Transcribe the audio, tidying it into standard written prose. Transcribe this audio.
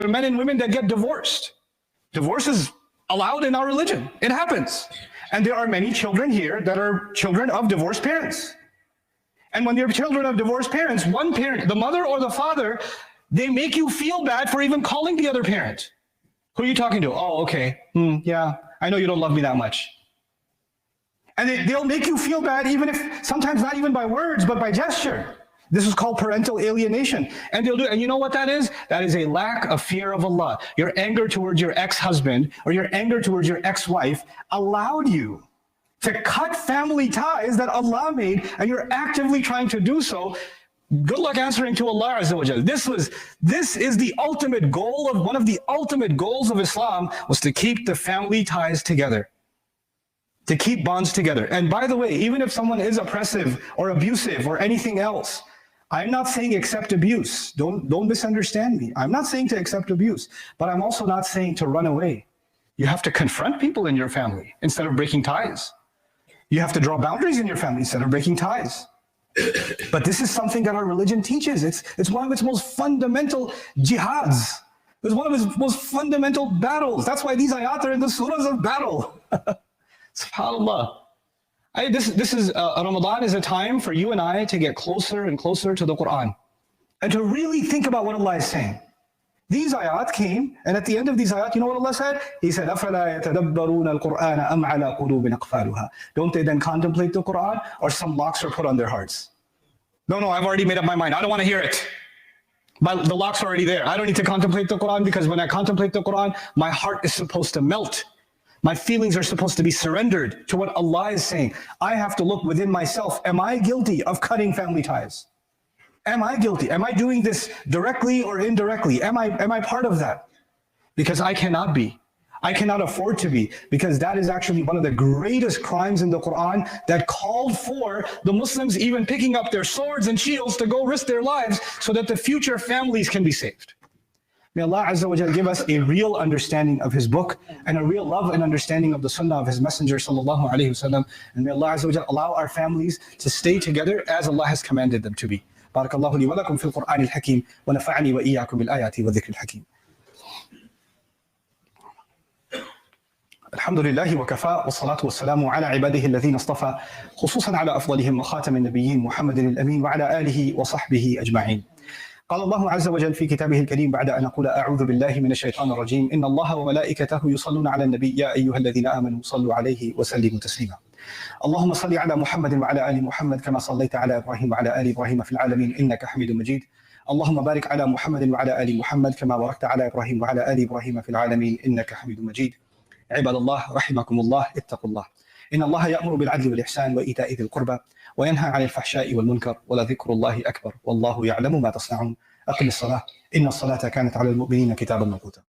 are men and women that get divorced. Divorce is allowed in our religion. It happens. And there are many children here that are children of divorced parents. And when they're children of divorced parents, one parent, the mother or the father, they make you feel bad for even calling the other parent. Who are you talking to? Oh, okay. Yeah, I know you don't love me that much. And they'll make you feel bad, even if, sometimes not even by words, but by gesture. This is called parental alienation. And they'll do it. And you know what that is? That is a lack of fear of Allah. Your anger towards your ex-husband or your anger towards your ex-wife allowed you to cut family ties that Allah made, and you're actively trying to do so. Good luck answering to Allah Azza wa Jal. This is the ultimate goal of, one of the ultimate goals of Islam was to keep the family ties together, to keep bonds together. And by the way, even if someone is oppressive or abusive or anything else, I'm not saying accept abuse. Don't misunderstand me. I'm not saying to accept abuse, but I'm also not saying to run away. You have to confront people in your family instead of breaking ties. You have to draw boundaries in your family instead of breaking ties. But this is something that our religion teaches. It's one of its most fundamental jihads. It's one of its most fundamental battles. That's why these ayat are in the surahs of battle. SubhanAllah. Ramadan is a time for you and I to get closer and closer to the Quran and to really think about what Allah is saying. These ayat came, and at the end of these ayat, you know what Allah said? He said, أَفَلَا يَتَدَبَّرُونَ الْقُرْآنَ أَمْ عَلَىٰ قُلُوبٍ أَقْفَالُهَا. Don't they then contemplate the Quran, or some locks are put on their hearts? No, I've already made up my mind. I don't want to hear it. But the locks are already there. I don't need to contemplate the Quran, because when I contemplate the Quran, my heart is supposed to melt. My feelings are supposed to be surrendered to what Allah is saying. I have to look within myself. Am I guilty of cutting family ties? Am I guilty? Am I doing this directly or indirectly? Am I part of that? Because I cannot be. I cannot afford to be, because that is actually one of the greatest crimes in the Quran that called for the Muslims even picking up their swords and shields to go risk their lives so that the future families can be saved. May Allah Azza wa Jal give us a real understanding of His book and a real love and understanding of the sunnah of His Messenger sallallahu alayhi wasallam. And may Allah Azza wa Jal allow our families to stay together as Allah has commanded them to be. Barakallahu li wa lakum fil Qur'an al-Hakim wa nafa'ani wa iyyakum bil ayati wa dhikr al-Hakim. الحمد لله وكفى والصلاة والسلام على عباده الذين اصطفى خصوصا على أفضلهم وخاتم النبيين محمد الأمين وعلى آله وصحبه أجمعين. قال الله عز وجل في كتابه الكريم بعد أن أقول أعوذ بالله من الشيطان الرجيم إن الله وملائكته يصلون على النبي يا أيها الذين آمنوا صلوا عليه وسلموا تسليما. اللهم صل على محمد وعلى آل محمد كما صليت على إبراهيم وعلى آل إبراهيم في العالمين إنك حميد مجيد. اللهم بارك على محمد وعلى آل محمد كما باركت على إبراهيم وعلى آل إبراهيم في العالمين إنك حميد مجيد. عباد الله رحمكم الله اتقوا الله إن الله يأمر بالعدل والإحسان وإيتاء ذي القربى وينهى عن الفحشاء والمنكر ولذكر الله أكبر والله يعلم ما تصنعون. أقم الصلاة إن الصلاة كانت على المؤمنين كتابا موقوتا.